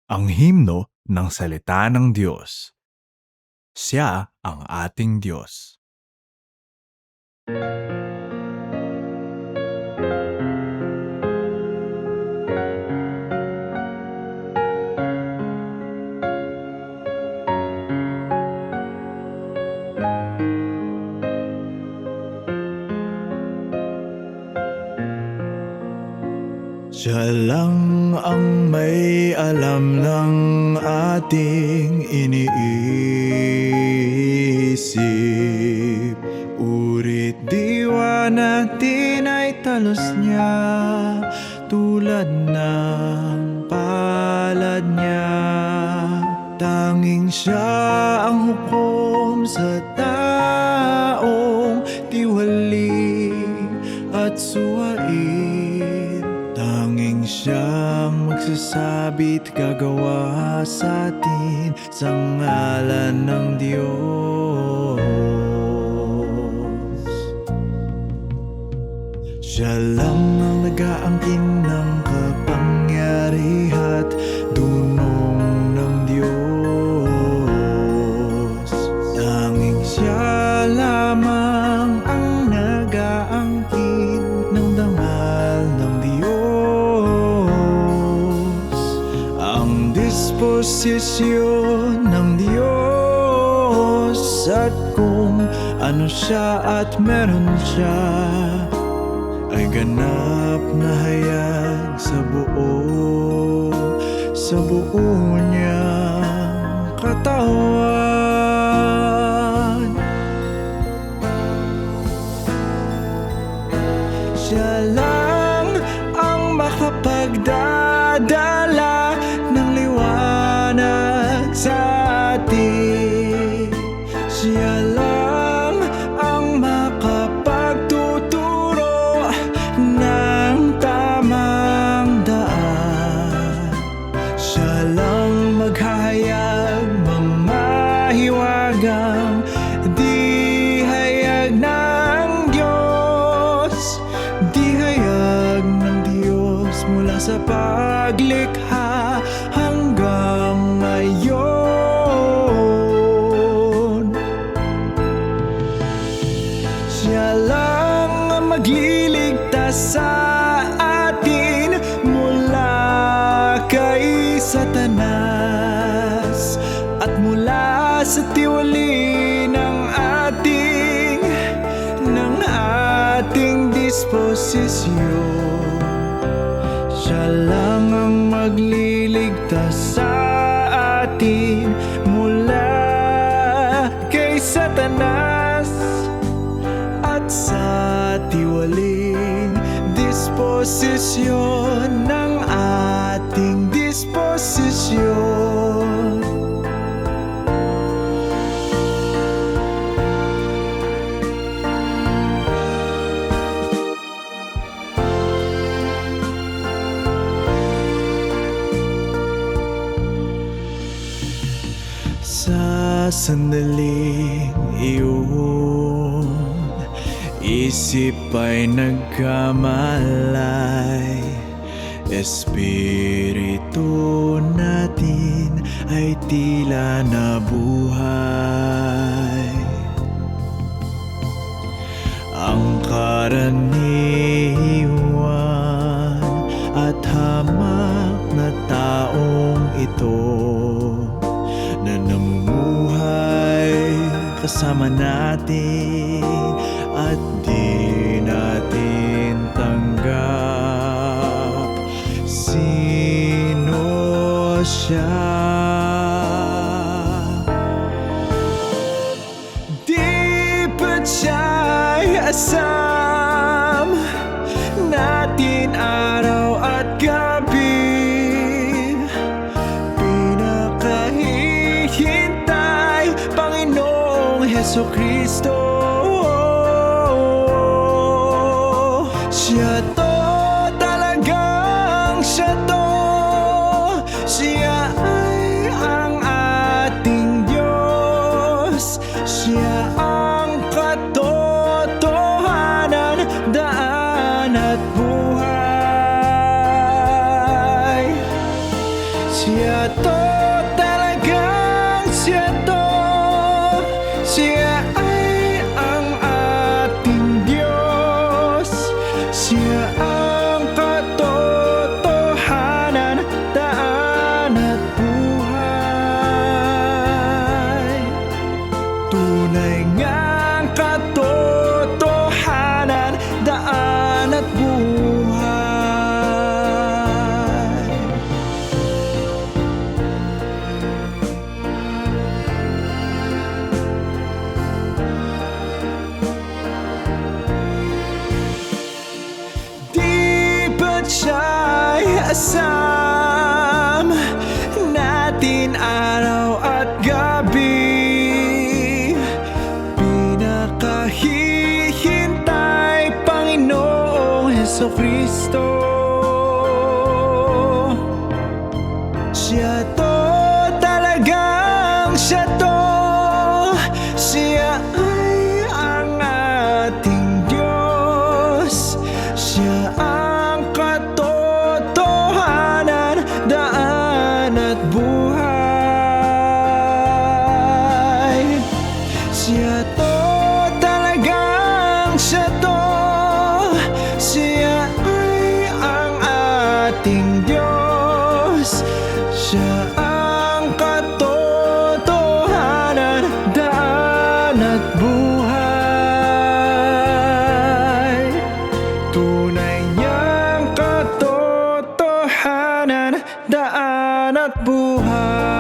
Ang himno ng salita ng Diyos. Siya ang ating Diyos. Siya lang ang may alam ng ating iniisip. Urit diwa natin ay talos niya, tulad ng palad niya. Tanging siya ang hukom sa taong tiwali at suwain. Tanging siyang magsasabit gagawa sa atin sa ngalan ng Diyos. Siya lang ang nag-aangkin ng kapangyarihan at dunong ng Diyos. Tanging siya lamang ang nag-aangkin ng dangal ng Diyos. Ang disposisyon ng Diyos at kung ano siya at meron siya ay ganap na hayag sa buo niyang katawan. Siya lang ang makapagdadala ng liwanag sa atin. Siya lang ang makapagtuturo ng tamang daan. Siya lang maghahayag, mamahiwagang di hayag ng Diyos. Di hayag ng Diyos mula sa paglikha hanggang ngayon. Siya lang ang magliligtas sa atin mula kay Satanas at mula sa tiwali ng ating disposisyon. Siya lang ang magliligtas sa atin mula kay Satanas at sa tiwaling disposisyon ng ating disposisyon. Sa sandaling iyon, isip ay nagkamalay. Espiritu natin ay tila nabuhay. Ang karaniwan at hamak na taong ito na namumuhay kasama natin at di natin tanggap sino siya. Di ba't siya'y asam natin araw at gabi? Pinakahihintay Panginoong Hesukristo. Siya to, talagang siya to. Siya ay ang ating Diyos. Siya ang katotohanan, daan at buhay. Siya to, talagang siya to. Siya ay ang ating Diyos. Siya ang katotohanan, daan at buhay. Tunay ngang katotohanan, daan at buhay. Di ba't siya'y asam natin araw at gabi? Pinakahihintay, Panginoong Hesukristo. Siya to, talagang siya to. Siya ay ang ating Diyos. Siya ang katotohanan, daan at buhay. Siya to, talagang siya to. Siya ay ang ating Diyos. Siya ang katotohanan, daan at buhay. Tunay niyang katotohanan, daan at buhay.